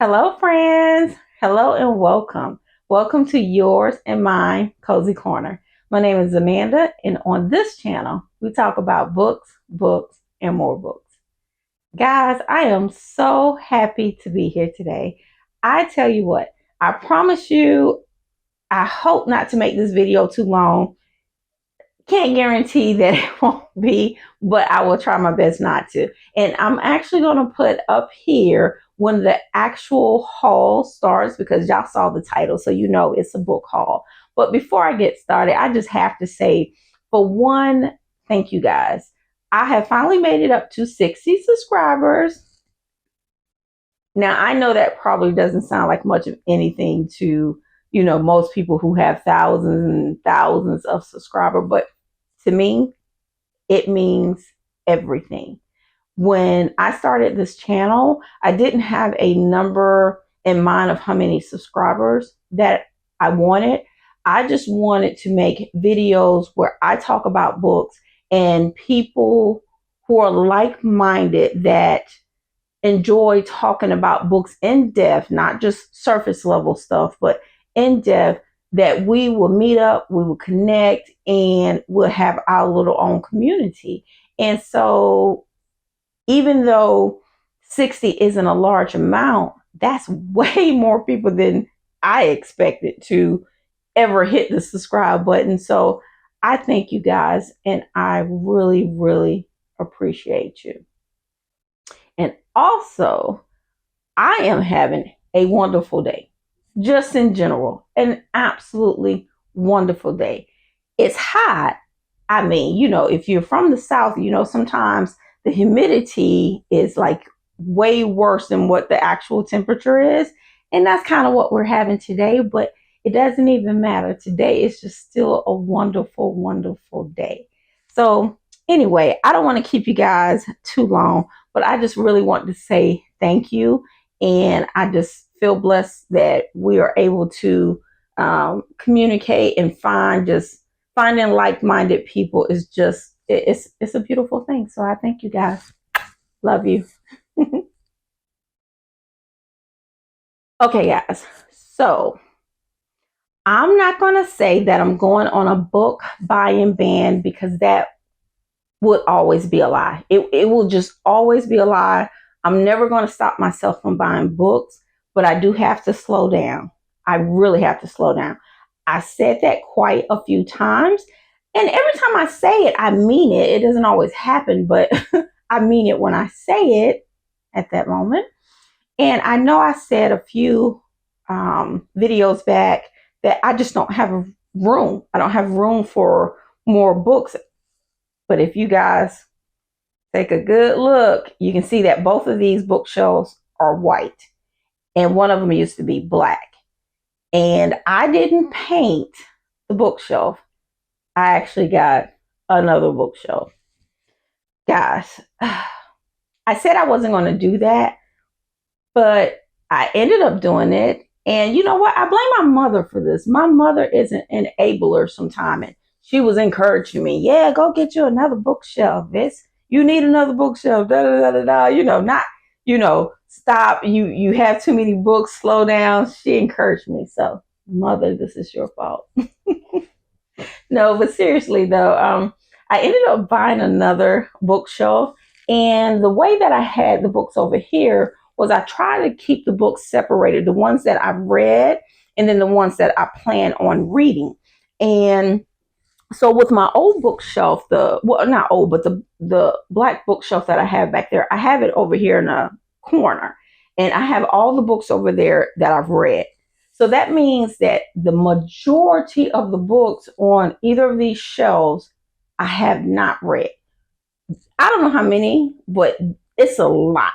Hello, friends. Hello and welcome. Welcome to yours and mine Cozy Corner. My name is Amanda, and on this channel, we talk about books, and more books. Guys, I am so happy to be here today. I tell you what, I promise you, I hope not to make this video too long. Can't guarantee that it won't be, but I will try my best not to. And I'm actually going to put up here when the actual haul starts because y'all saw the title, so you know it's a book haul. But before I get started, I just have to say, for one, thank you guys. I have finally made it up to 60 subscribers. Now, I know that probably doesn't sound like much of anything to, most people who have thousands and thousands of subscribers, but to me, it means everything. When I started this channel, I didn't have a number in mind of how many subscribers that I wanted. I just wanted to make videos where I talk about books and people who are like-minded that enjoy talking about books in depth, not just surface level stuff, but in depth, that we will meet up, we will connect, and we'll have our little own community. And so, even though 60 isn't a large amount, that's way more people than I expected to ever hit the subscribe button. So, I thank you guys, and I really, really appreciate you. And also, I am having a wonderful day, just in general, an absolutely wonderful day. It's hot. I mean, if you're from the South, sometimes the humidity is like way worse than what the actual temperature is. And that's kind of what we're having today, but it doesn't even matter. Today is just still a wonderful, wonderful day. So, anyway, I don't want to keep you guys too long, but I just really want to say thank you. And I just feel blessed that we are able to communicate and finding like-minded people is just it's a beautiful thing. So I thank you guys. Love you. Okay, guys. So I'm not going to say that I'm going on a book buying ban because that would always be a lie. It will just always be a lie. I'm never going to stop myself from buying books, but I do have to slow down. I really have to slow down. I said that quite a few times. And every time I say it, I mean it. It doesn't always happen, but I mean it when I say it at that moment. And I know I said a few videos back that I just don't have room. I don't have room for more books. But if you guys take a good look, you can see that both of these bookshelves are white. And one of them used to be black. And I didn't paint the bookshelf. I actually got another bookshelf. Guys, I said I wasn't going to do that, but I ended up doing it. And you know what? I blame my mother for this. My mother is an enabler sometimes. And she was encouraging me, yeah, go get you another bookshelf. You need another bookshelf. Da, da, da, da, da. Not, stop. You have too many books. Slow down. She encouraged me. So, mother, this is your fault. No, but seriously though, I ended up buying another bookshelf, and the way that I had the books over here was I try to keep the books separated, the ones that I've read and then the ones that I plan on reading. And so with my old bookshelf, not old, but the black bookshelf that I have back there, I have it over here in a corner, and I have all the books over there that I've read. So that means that the majority of the books on either of these shelves I have not read. I don't know how many, but it's a lot.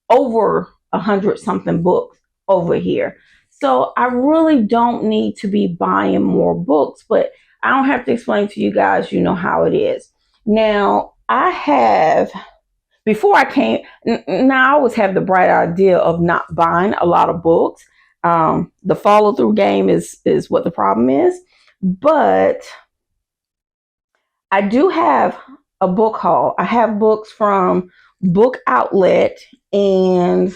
Over 100 something books over here. So I really don't need to be buying more books, but I don't have to explain to you guys, you know how it is. Now, before I came, now I always have the bright idea of not buying a lot of books. The follow through game is what the problem is. But I do have a book haul. I have books from Book Outlet and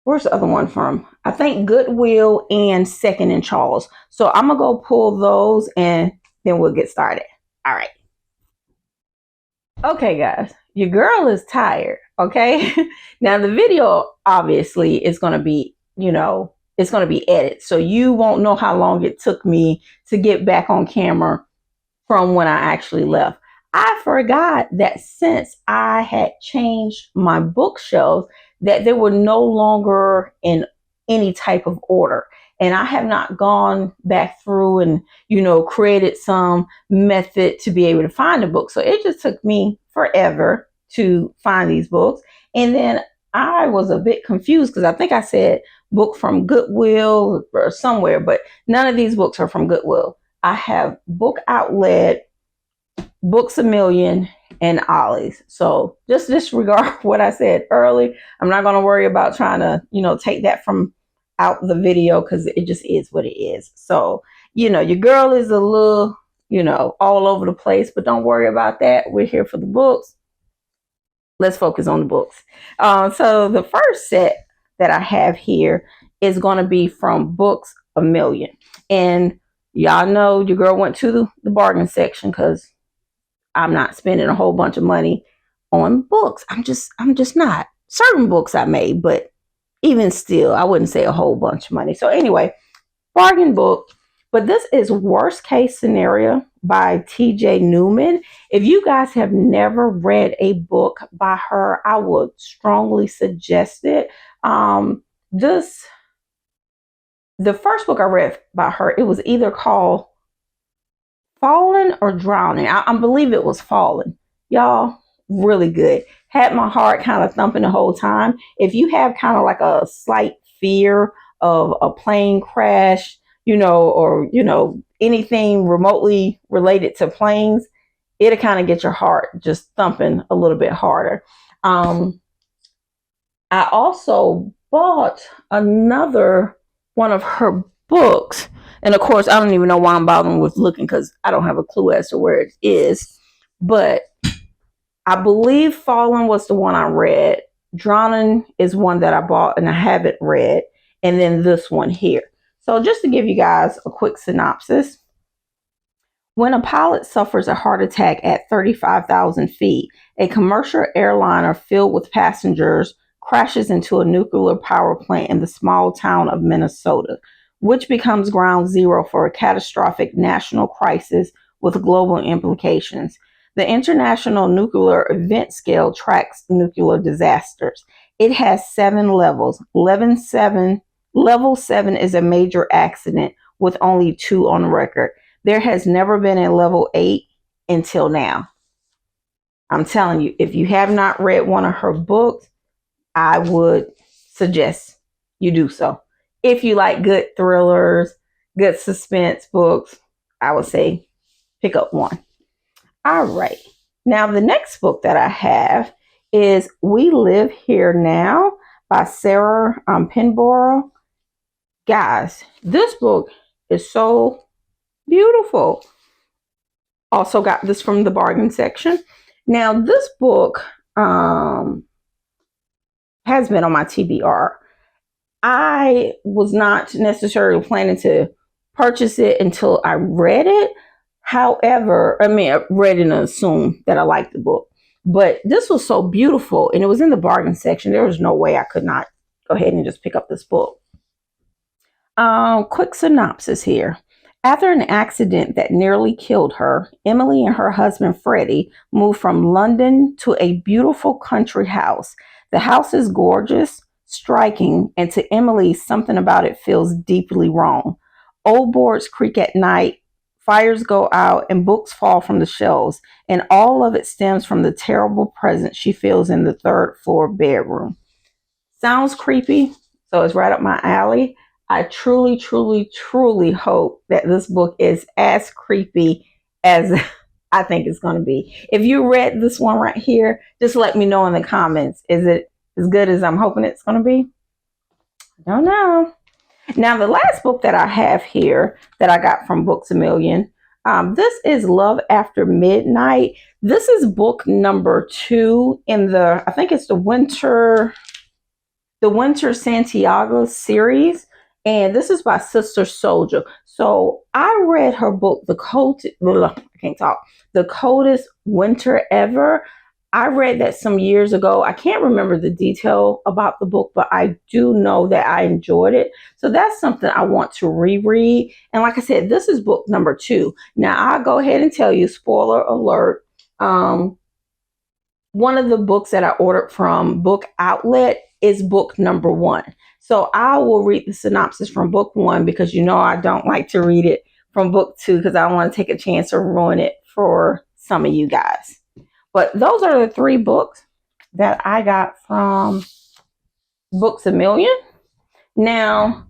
Where's the other one from? I think Goodwill and Second and Charles. So I'm gonna go pull those and then we'll get started. All right. Okay, guys, your girl is tired. Okay. Now, the video obviously is gonna be, it's gonna be edited. So you won't know how long it took me to get back on camera from when I actually left. I forgot that since I had changed my bookshelves, that they were no longer in any type of order. And I have not gone back through and, created some method to be able to find a book. So it just took me forever to find these books. And then I was a bit confused because I think I said book from Goodwill or somewhere, but none of these books are from Goodwill. I have Book Outlet, Booksamillion, and Ollie's. So just disregard what I said early. I'm not going to worry about trying to, take that from out the video because it just is what it is. So, your girl is a little, all over the place, but don't worry about that. We're here for the books. Let's focus on the books. So the first set that I have here is going to be from Books a Million. And y'all know your girl went to the bargain section because I'm not spending a whole bunch of money on books. I'm just not. Certain books I made, but even still, I wouldn't say a whole bunch of money. So anyway, bargain book. But this is Worst Case Scenario by T.J. Newman. If you guys have never read a book by her, I would strongly suggest it. The first book I read by her, it was either called Falling or Drowning. I believe it was Falling. Y'all, really good. Had my heart kind of thumping the whole time. If you have kind of like a slight fear of a plane crash, or, anything remotely related to planes, it'll kind of get your heart just thumping a little bit harder. I also bought another one of her books. And of course, I don't even know why I'm bothering with looking because I don't have a clue as to where it is. But I believe Fallen was the one I read. Drowning is one that I bought and I haven't read. And then this one here. So just to give you guys a quick synopsis. When a pilot suffers a heart attack at 35,000 feet, a commercial airliner filled with passengers crashes into a nuclear power plant in the small town of Minnesota, which becomes ground zero for a catastrophic national crisis with global implications. The International Nuclear Event Scale tracks nuclear disasters. It has 7 levels. Level 7 is a major accident with only 2 on record. There has never been a level 8 until now. I'm telling you, if you have not read one of her books, I would suggest you do so. If you like good thrillers, good suspense books, I would say pick up one. All right. Now, the next book that I have is We Live Here Now by Sarah Pinborough. Guys, this book is so beautiful. Also got this from the bargain section. Now, this book has been on my TBR. I was not necessarily planning to purchase it until I read it. However, I read and assumed that I liked the book. But this was so beautiful, and it was in the bargain section. There was no way I could not go ahead and just pick up this book. Quick synopsis here. After an accident that nearly killed her, Emily and her husband Freddie moved from London to a beautiful country house. The house is gorgeous, striking, and to Emily, something about it feels deeply wrong. Old boards creak at night, fires go out, and books fall from the shelves, and all of it stems from the terrible presence she feels in the 3rd floor bedroom. Sounds creepy, so it's right up my alley. I truly, truly, truly hope that this book is as creepy as I think it's going to be. If you read this one right here, just let me know in the comments. Is it as good as I'm hoping it's going to be? I don't know. Now, the last book that I have here that I got from Books a Million, this is Love After Midnight. This is book number 2 in the, I think it's the winter the Winter Santiago series, and this is by Sister Soldier. So I read her book, I can't talk, The Coldest Winter Ever. I read that some years ago. I can't remember the detail about the book, but I do know that I enjoyed it. So that's something I want to reread. And like I said, this is book number 2. Now I'll go ahead and tell you, spoiler alert. One of the books that I ordered from Book Outlet is book number 1. So I will read the synopsis from book 1 because you know I don't like to read it from book 2 because I don't want to take a chance to ruin it for some of you guys. But those are the 3 books that I got from Booksamillion. Now,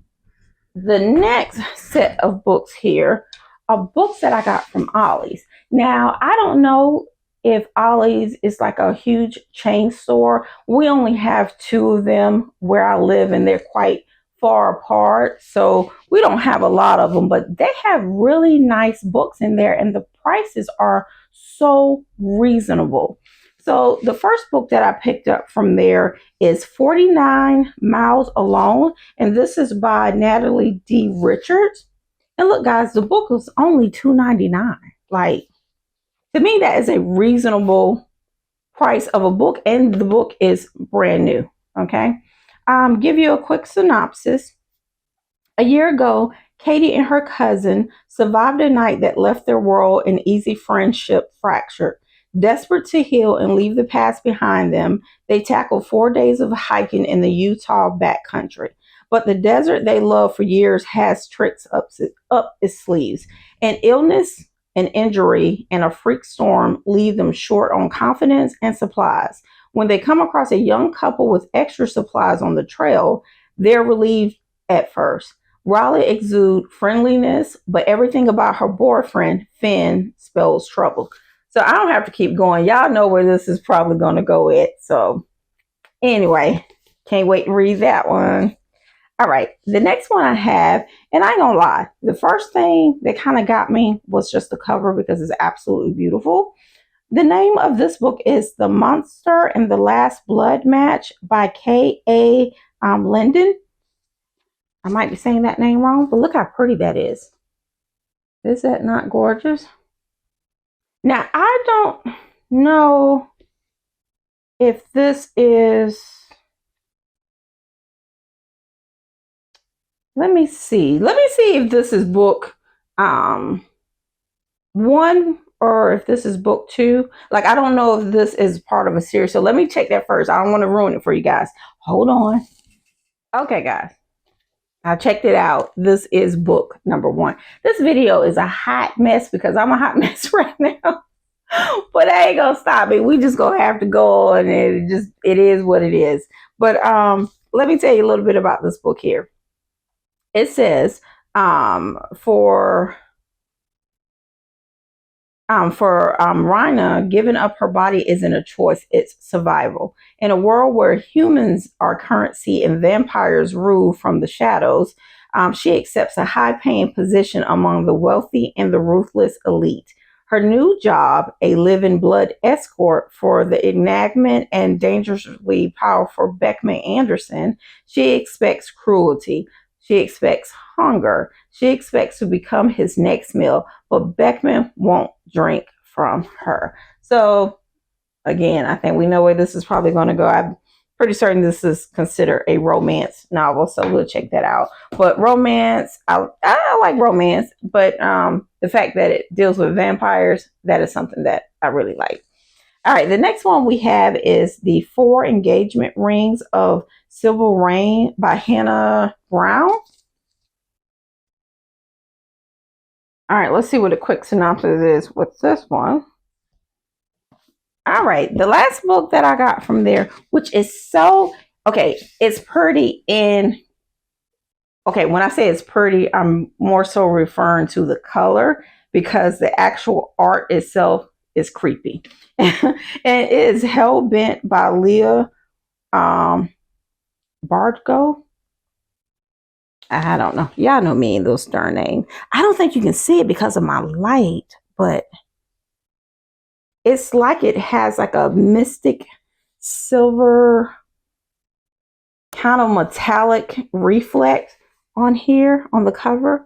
the next set of books here are books that I got from Ollie's. Now, I don't know if Ollie's is like a huge chain store. We only have 2 of them where I live, and they're quite far apart. So we don't have a lot of them, but they have really nice books in there, and the prices are so reasonable. So the first book that I picked up from there is 49 Miles Alone, and this is by Natalie D. Richards. And look, guys, the book was only $2.99. Like, to me, that is a reasonable price of a book, and the book is brand new. Okay. Give you a quick synopsis. A year ago, Katie and her cousin survived a night that left their world and easy friendship fractured. Desperate to heal and leave the past behind them, they tackled 4 days of hiking in the Utah backcountry. But the desert they loved for years has tricks up its sleeves. An illness, an injury, and a freak storm leave them short on confidence and supplies. When they come across a young couple with extra supplies on the trail, they're relieved at first. Riley exudes friendliness, but everything about her boyfriend, Finn, spells trouble. So I don't have to keep going. Y'all know where this is probably going to go at. So anyway, can't wait to read that one. All right, the next one I have, and I ain't gonna lie, the first thing that kind of got me was just the cover because it's absolutely beautiful. The name of this book is The Monster and the Last Blood Match by K.A. Linden. I might be saying that name wrong, but look how pretty that is. Is that not gorgeous? Now, I don't know if this is... Let me see if this is book 1 or if this is book 2. Like, I don't know if this is part of a series. So let me check that first. I don't want to ruin it for you guys. Hold on. Okay, guys. I checked it out. This is book number 1. This video is a hot mess because I'm a hot mess right now. But I ain't gonna stop it. We just gonna have to go on, and it is what it is. But let me tell you a little bit about this book here. It says for Rhina, giving up her body isn't a choice, it's survival. In a world where humans are currency and vampires rule from the shadows, she accepts a high-paying position among the wealthy and the ruthless elite. Her new job, a living blood escort for the enigmatic and dangerously powerful Beckman Anderson, she expects cruelty. She expects hunger. She expects to become his next meal, but Beckman won't drink from her. So, again, I think we know where this is probably going to go. I'm pretty certain this is considered a romance novel, so we'll check that out. But romance, I like romance, but the fact that it deals with vampires, that is something that I really like. All right, the next one we have is The 4 Engagement Rings of Civil Rain by Hannah Brown. All right, let's see what a quick synopsis is with this one. All right, the last book that I got from there, which is so, okay, it's pretty in, okay, when I say it's pretty, I'm more so referring to the color because the actual art itself is creepy. And it is Hellbent by Leah Bardgo. I don't know. Y'all know me and those stern names. I don't think you can see it because of my light, but it's like it has like a mystic silver. kind of metallic reflect on here on the cover.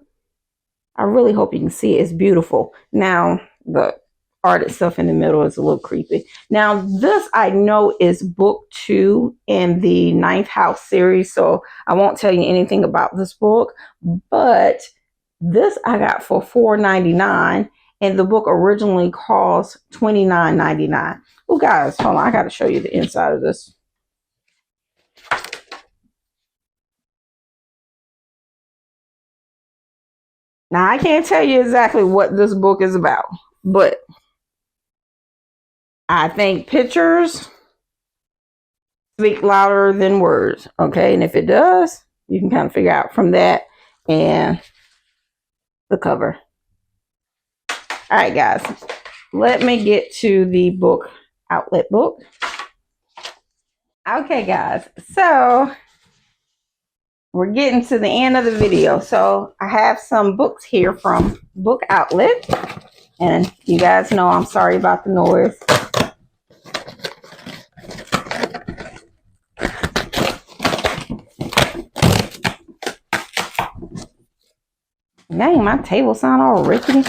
I really hope you can see it. It's beautiful. Now, the art itself in the middle is a little creepy. Now, this I know is book 2 in the Ninth House series, so I won't tell you anything about this book, but this I got for $4.99, and the book originally cost $29.99. Oh, guys, hold on. I got to show you the inside of this. Now, I can't tell you exactly what this book is about, but I think pictures speak louder than words. Okay. And if it does, you can kind of figure out from that and the cover. All right, guys, let me get to the book outlet book. Okay, guys, so we're getting to the end of the video. So I have some books here from Book Outlet, and you guys know I'm sorry about the noise. Dang, my table sound all rickety.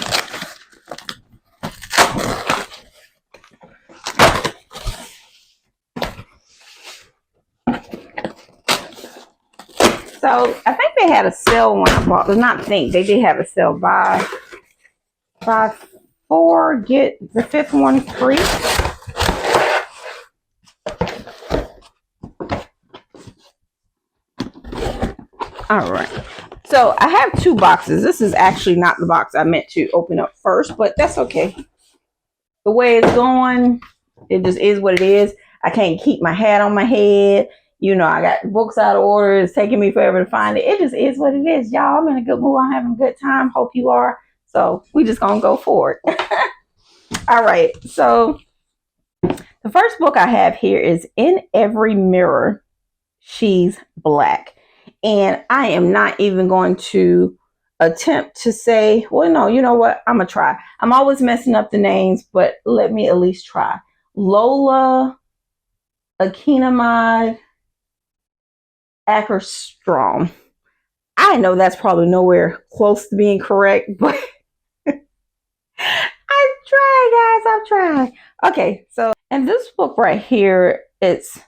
So I think they had a sale when I bought them. Not think, they did have a sale. Buy 4, get the 5th one free. All right. So I have 2 boxes. This is actually not the box I meant to open up first, but that's okay. The way it's going, it just is what it is. I can't keep my hat on my head. You know, I got books out of order. It's taking me forever to find it. It just is what it is, y'all. I'm in a good mood. I'm having a good time. Hope you are. So we just gonna go for it. All right. So the first book I have here is In Every Mirror, She's Black. And I am not even going to attempt to say, well, no, you know what? I'm going to try. I'm always messing up the names, but let me at least try. Lola Akinamad Ackerstrom. I know that's probably nowhere close to being correct, but I've tried, guys. I've tried. Okay, so, and this book right here, it's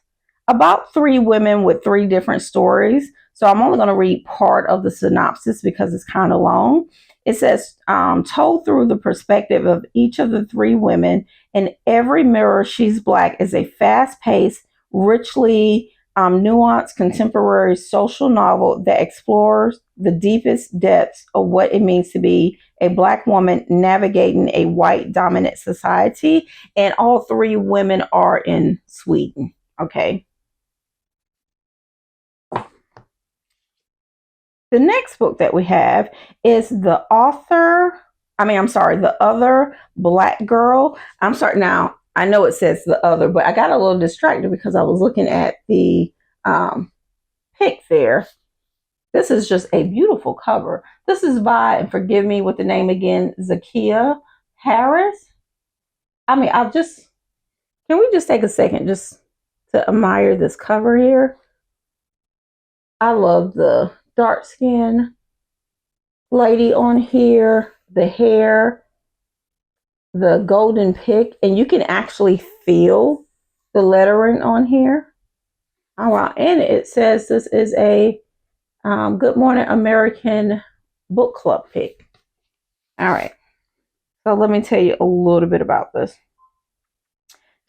about 3 women with 3 different stories. So I'm only going to read part of the synopsis because it's kind of long. It says, told through the perspective of each of the 3 women, in every mirror, she's black is a fast-paced, richly nuanced contemporary social novel that explores the deepest depths of what it means to be a black woman navigating a white dominant society. And all 3 women are in Sweden. Okay. The next book that we have is The Other Black Girl. I'm sorry. Now, I know it says The Other, but I got a little distracted because I was looking at the pic there. This is just a beautiful cover. This is by, and forgive me with the name again, Zakiya Harris. Can we just take a second just to admire this cover here? I love the dark skin lady on here, the hair, the golden pick, and you can actually feel the lettering on here. Oh, wow. And it says this is a Good Morning American book club pick. All right. So let me tell you a little bit about this.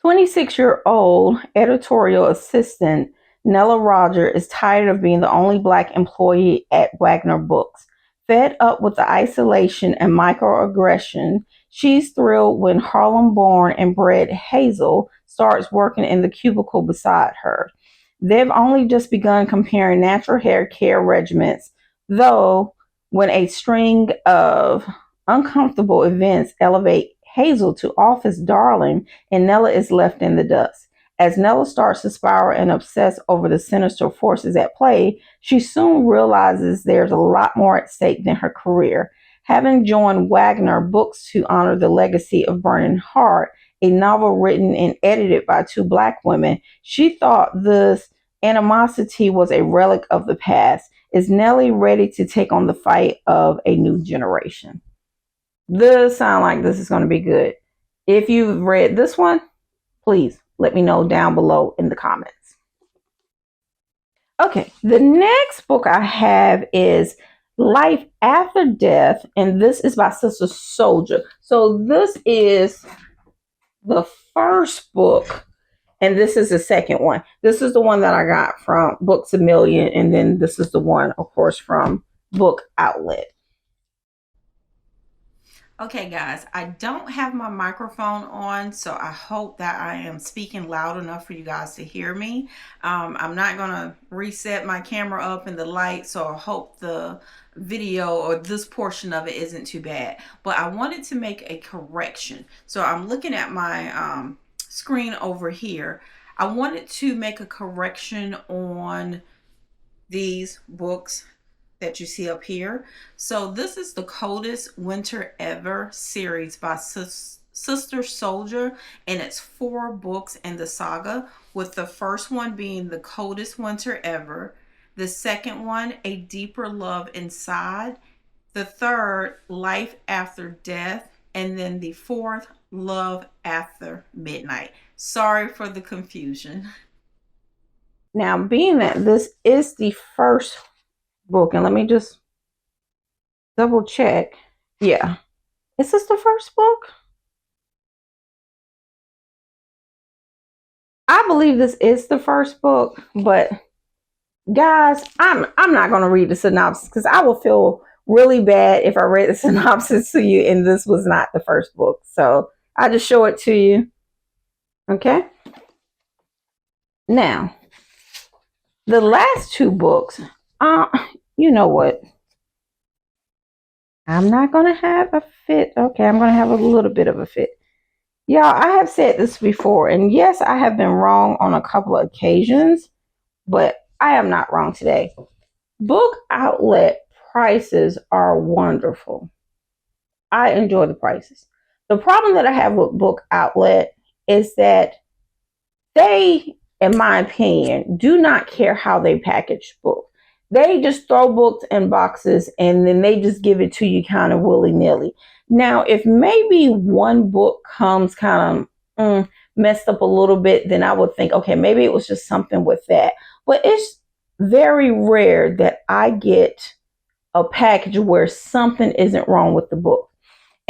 26-year-old editorial assistant Nella Roger is tired of being the only Black employee at Wagner Books. Fed up with the isolation and microaggression, she's thrilled when Harlem-born and bred Hazel starts working in the cubicle beside her. They've only just begun comparing natural hair care regimens, though when a string of uncomfortable events elevate Hazel to office darling and Nella is left in the dust. As Nella starts to spiral and obsess over the sinister forces at play, she soon realizes there's a lot more at stake than her career. Having joined Wagner Books to honor the legacy of Burning Heart, a novel written and edited by 2 Black women, she thought this animosity was a relic of the past. Is Nellie ready to take on the fight of a new generation? This sound like this is going to be good. If you've read this one, please let me know down below in the comments. Okay, the next book I have is Life After Death, and this is by Sister Soldier. So this is the first book, and this is the second one. This is the one that I got from Booksamillion, and then this is the one, of course, from Book Outlet. Okay, guys, I don't have my microphone on, so I hope that I am speaking loud enough for you guys to hear me. I'm not going to reset my camera up and the light, so I hope the video or this portion of it isn't too bad. But I wanted to make a correction. So I'm looking at my screen over here. I wanted to make a correction on these books that you see up here. So this is the Coldest Winter Ever series by Sister Soldier, and it's 4 books in the saga, with the first one being The Coldest Winter Ever, the second one, A Deeper Love Inside, the third, Life After Death, and then the fourth, Love After Midnight. Sorry for the confusion. Now, being that this is the first book, and let me just double check. Yeah, is this the first book? I believe this is the first book, but guys, I'm not going to read the synopsis because I will feel really bad if I read the synopsis to you and this was not the first book. So I just show it to you. Okay. Now, the last 2 books, you know what? I'm not going to have a fit. Okay, I'm going to have a little bit of a fit. Y'all, I have said this before, and yes, I have been wrong on a couple of occasions, but I am not wrong today. Book outlet prices are wonderful. I enjoy the prices. The problem that I have with book outlet is that they, in my opinion, do not care how they package books. They just throw books in boxes and then they just give it to you kind of willy-nilly. Now, if maybe one book comes kind of messed up a little bit, then I would think, okay, maybe it was just something with that. But it's very rare that I get a package where something isn't wrong with the book.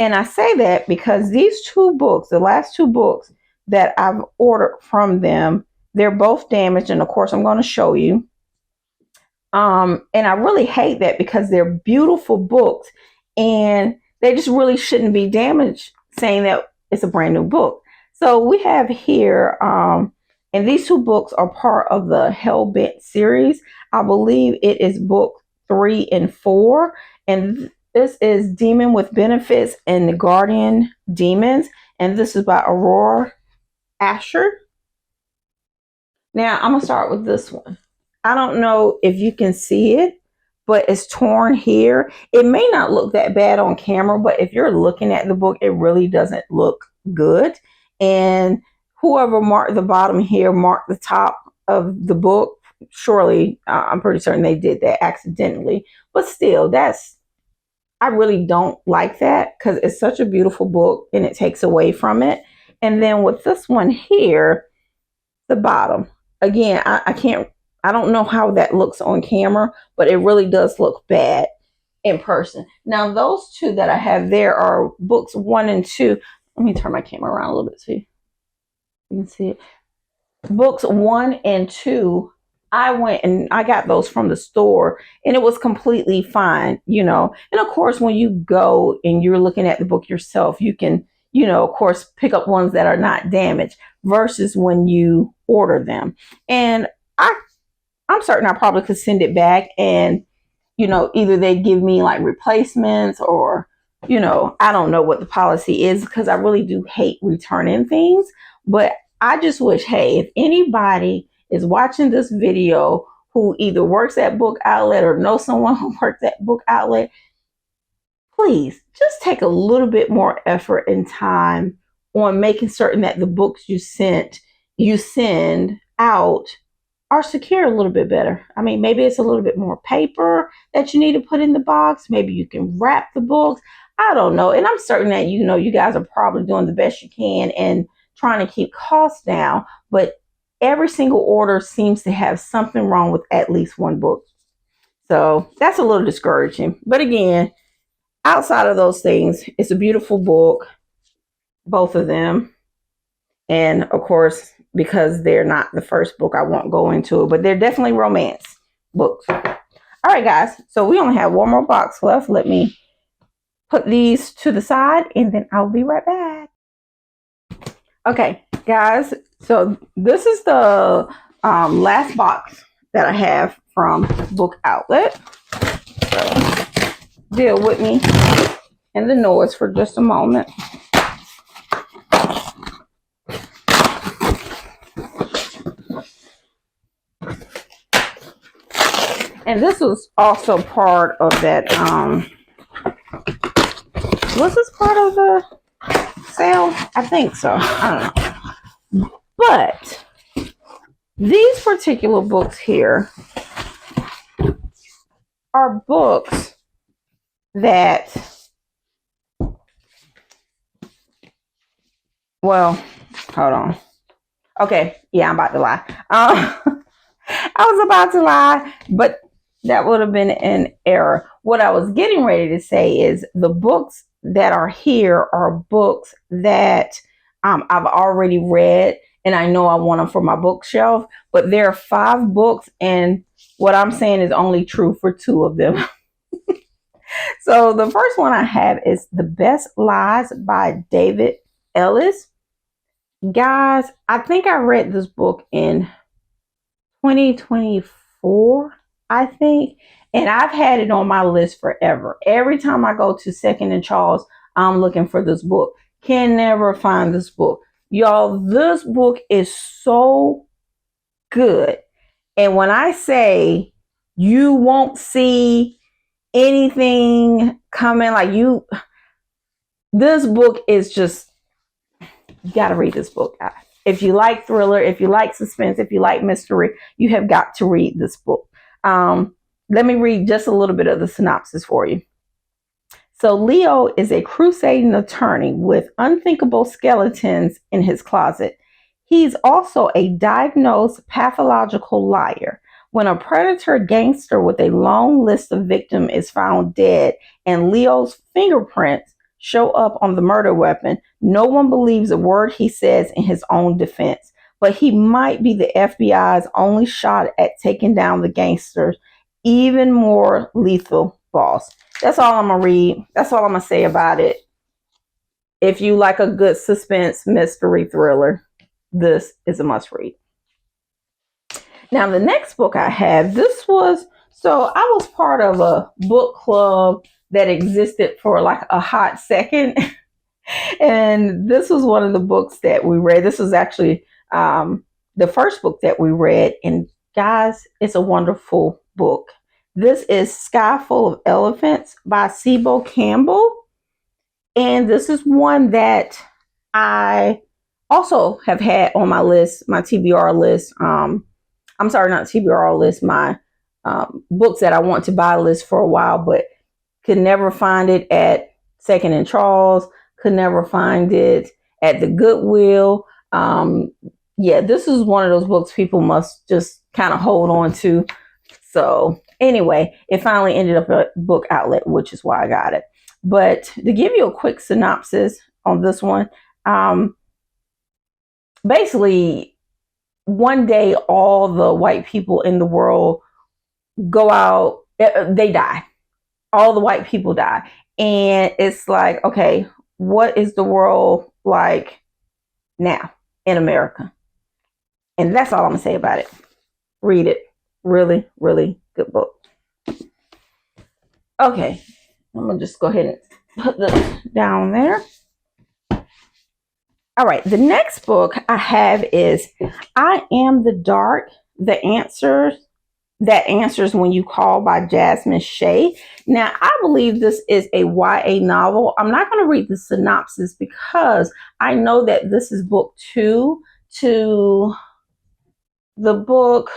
And I say that because these 2 books, the last 2 books that I've ordered from them, they're both damaged. And of course, I'm going to show you. And I really hate that because they're beautiful books and they just really shouldn't be damaged, saying that it's a brand new book. So we have here, and these 2 books are part of the Hellbent series. I believe it is book 3 and 4. And this is Demon with Benefits and the Guardian Demons. And this is by Aurora Asher. Now I'm going to start with this one. I don't know if you can see it, but it's torn here. It may not look that bad on camera, but if you're looking at the book, it really doesn't look good. And whoever marked the bottom here marked the top of the book. Surely, I'm pretty certain they did that accidentally. But still, I really don't like that because it's such a beautiful book and it takes away from it. And then with this one here, the bottom, again, I don't know how that looks on camera, but it really does look bad in person. Now, those 2 that I have there are books 1 and 2. Let me turn my camera around a little bit so you can see it. Books 1 and 2, I went and I got those from the store and it was completely fine, you know. And of course, when you go and you're looking at the book yourself, you can, you know, of course, pick up ones that are not damaged versus when you order them. And I'm certain I probably could send it back and, you know, either they give me like replacements or, you know, I don't know what the policy is because I really do hate returning things. But I just wish, hey, if anybody is watching this video who either works at Book Outlet or knows someone who works at Book Outlet, please just take a little bit more effort and time on making certain that the books you send out are secured a little bit better. I mean, maybe it's a little bit more paper that you need to put in the box. Maybe you can wrap the books. I don't know. And I'm certain that, you guys are probably doing the best you can and trying to keep costs down. But every single order seems to have something wrong with at least one book. So that's a little discouraging. But again, outside of those things, it's a beautiful book, both of them. And of course, because they're not the first book, I won't go into it, but they're definitely romance books. All right, guys. So we only have one more box left. Let me put these to the side and then I'll be right back. Okay, guys. So this is the last box that I have from Book Outlet. So deal with me and the noise for just a moment. And this was also part of that, was this part of the sale? I think so. I don't know. But these particular books here are books that, well, hold on. Okay, yeah, I'm about to lie. I was about to lie, but that would have been an error. What I was getting ready to say is the books that are here are books that I've already read, and I know I want them for my bookshelf, but there are 5 books, and what I'm saying is only true for 2 of them. So the first one I have is The Best Lies by David Ellis. Guys, I think I read this book in 2024, I think, and I've had it on my list forever. Every time I go to Second and Charles, I'm looking for this book. Can never find this book. Y'all, this book is so good. And when I say you won't see anything coming, this book is just, you got to read this book, guys. If you like thriller, if you like suspense, if you like mystery, you have got to read this book. Let me read just a little bit of the synopsis for you. So Leo is a crusading attorney with unthinkable skeletons in his closet. He's also a diagnosed pathological liar. When a predator gangster with a long list of victims is found dead and Leo's fingerprints show up on the murder weapon, no one believes a word he says in his own defense. But he might be the FBI's only shot at taking down the gangster's even more lethal boss. That's all I'm going to read. That's all I'm going to say about it. If you like a good suspense mystery thriller, this is a must read. Now, the next book I have, so I was part of a book club that existed for like a hot second. And this was one of the books that we read. This was actually the first book that we read. And guys, it's a wonderful book. This is Sky Full of Elephants by Sibo Campbell. And this is one that I also have had on my list, my TBR list. I'm sorry, not TBR list, my books that I want to buy list for a while, but could never find it at Second and Charles, could never find it at the Goodwill. Yeah, this is one of those books people must just kind of hold on to. So anyway, it finally ended up at Book Outlet, which is why I got it. But to give you a quick synopsis on this one, basically, one day all the white people in the world go out, they die. All the white people die. And it's like, okay, what is the world like now in America? And that's all I'm going to say about it. Read it. Really, really good book. Okay, I'm going to just go ahead and put this down there. All right, the next book I have is I Am the Dark, That Answers When You Call by Jasmine Shea. Now, I believe this is a YA novel. I'm not going to read the synopsis because I know that this is book 2 to the book.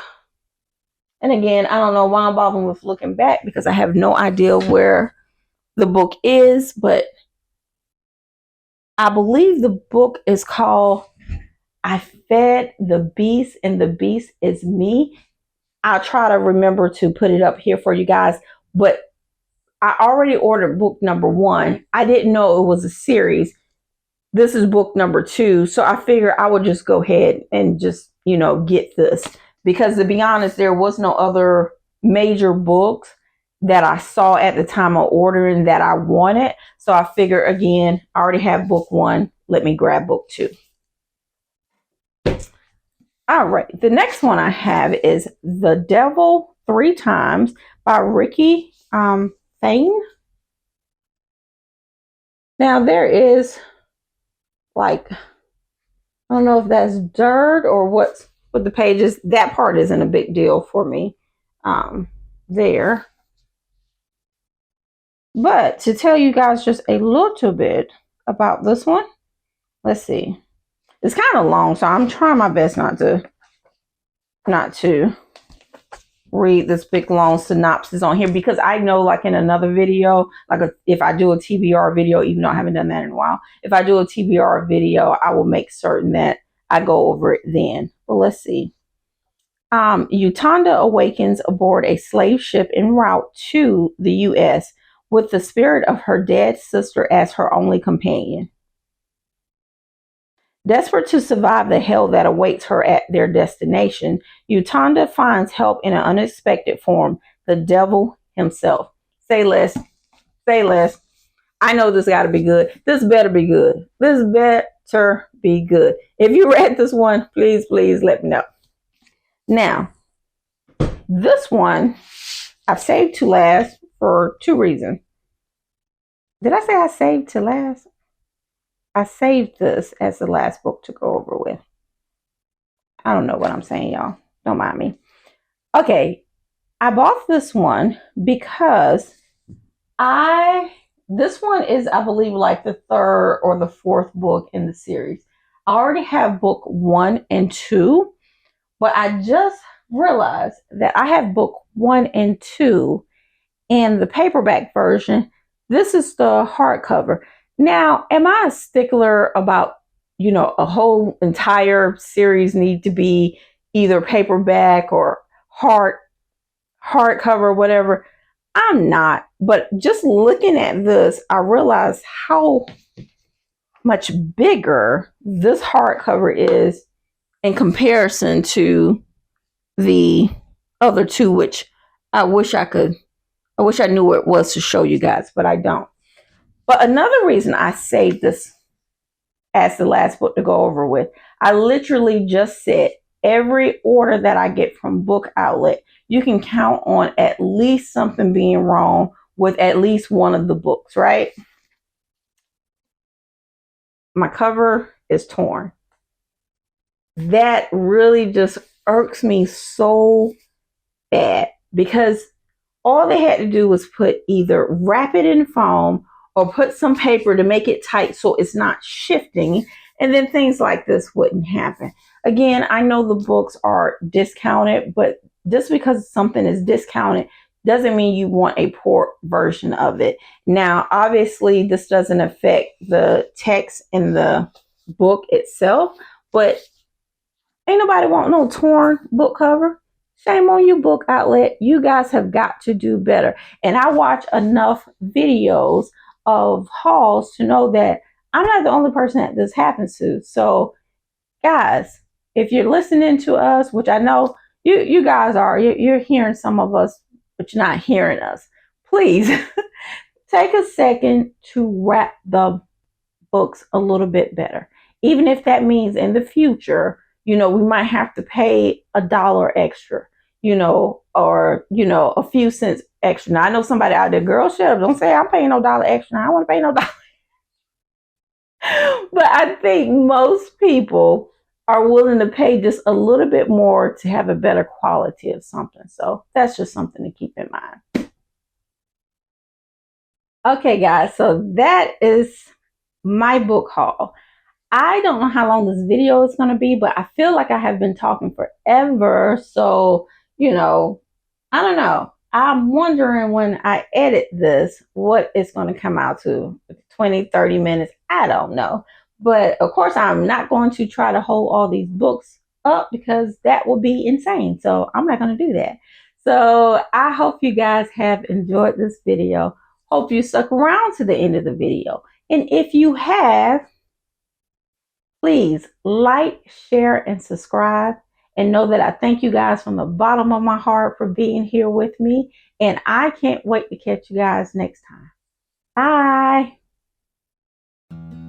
And again, I don't know why I'm bothering with looking back because I have no idea where the book is, but I believe the book is called I Fed the Beast and the Beast is Me. I'll try to remember to put it up here for you guys, but I already ordered book number 1. I didn't know it was a series. This is book number 2. So I figured I would just go ahead and just, get this. Because to be honest, there was no other major books that I saw at the time of ordering that I wanted. So I figured, again, I already have book 1. Let me grab book 2. All right. The next one I have is The Devil Three Times by Ricky Thane. Now there is I don't know if that's dirt or what's with the pages. That part isn't a big deal for me there. But to tell you guys just a little bit about this one, let's see. It's kind of long, so I'm trying my best not to read this big long synopsis on here, because I know, like in another video, if I do a TBR video, even though I haven't done that in a while, if I do a TBR video, I will make certain that I go over it then. But let's see. Utanda awakens aboard a slave ship en route to the U.S. with the spirit of her dead sister as her only companion. Desperate to survive the hell that awaits her at their destination, Utanda finds help in an unexpected form, the devil himself. Say less. Say less. I know this got to be good. This better be good. This better be good. If you read this one, please let me know. Now, this one I've saved to last for 2 reasons. Did I say I saved to last? I saved this as the last book to go over with. I don't know what I'm saying, y'all. Don't mind me. Okay, I bought this one because this one is, I believe, like the 3rd or the 4th book in the series. I already have book 1 and 2, but I just realized that I have book 1 and 2 in the paperback version. This is the hardcover. Now, am I a stickler about, a whole entire series need to be either paperback or hardcover or whatever? I'm not. But just looking at this, I realize how much bigger this hardcover is in comparison to the other 2, which I wish I knew where it was to show you guys, but I don't. But another reason I saved this as the last book to go over with, I literally just said every order that I get from Book Outlet, you can count on at least something being wrong with at least one of the books, right? My cover is torn. That really just irks me so bad, because all they had to do was either wrap it in foam or put some paper to make it tight so it's not shifting, and then things like this wouldn't happen. Again, I know the books are discounted, but just because something is discounted doesn't mean you want a poor version of it. Now, obviously, this doesn't affect the text in the book itself, but ain't nobody want no torn book cover. Shame on you, Book Outlet. You guys have got to do better. And I watch enough videos of hauls to know that I'm not the only person that this happens to. So, guys, if you're listening to us, which I know you guys are, you're hearing some of us, but you're not hearing us. Please take a second to wrap the books a little bit better. Even if that means in the future, we might have to pay $1 extra, or, a few cents extra. Now, I know somebody out there, girl, shut up. Don't say I'm paying no $1 extra. I don't want to pay no $1. But I think most people are willing to pay just a little bit more to have a better quality of something. So that's just something to keep in mind. Okay, guys, so that is my book haul. I don't know how long this video is going to be, but I feel like I have been talking forever. So, I don't know. I'm wondering when I edit this, what it's going to come out to 20, 30 minutes. I don't know. But of course, I'm not going to try to hold all these books up because that will be insane. So I'm not going to do that. So I hope you guys have enjoyed this video. Hope you stuck around to the end of the video. And if you have, please like, share, and subscribe. And know that I thank you guys from the bottom of my heart for being here with me. And I can't wait to catch you guys next time. Bye.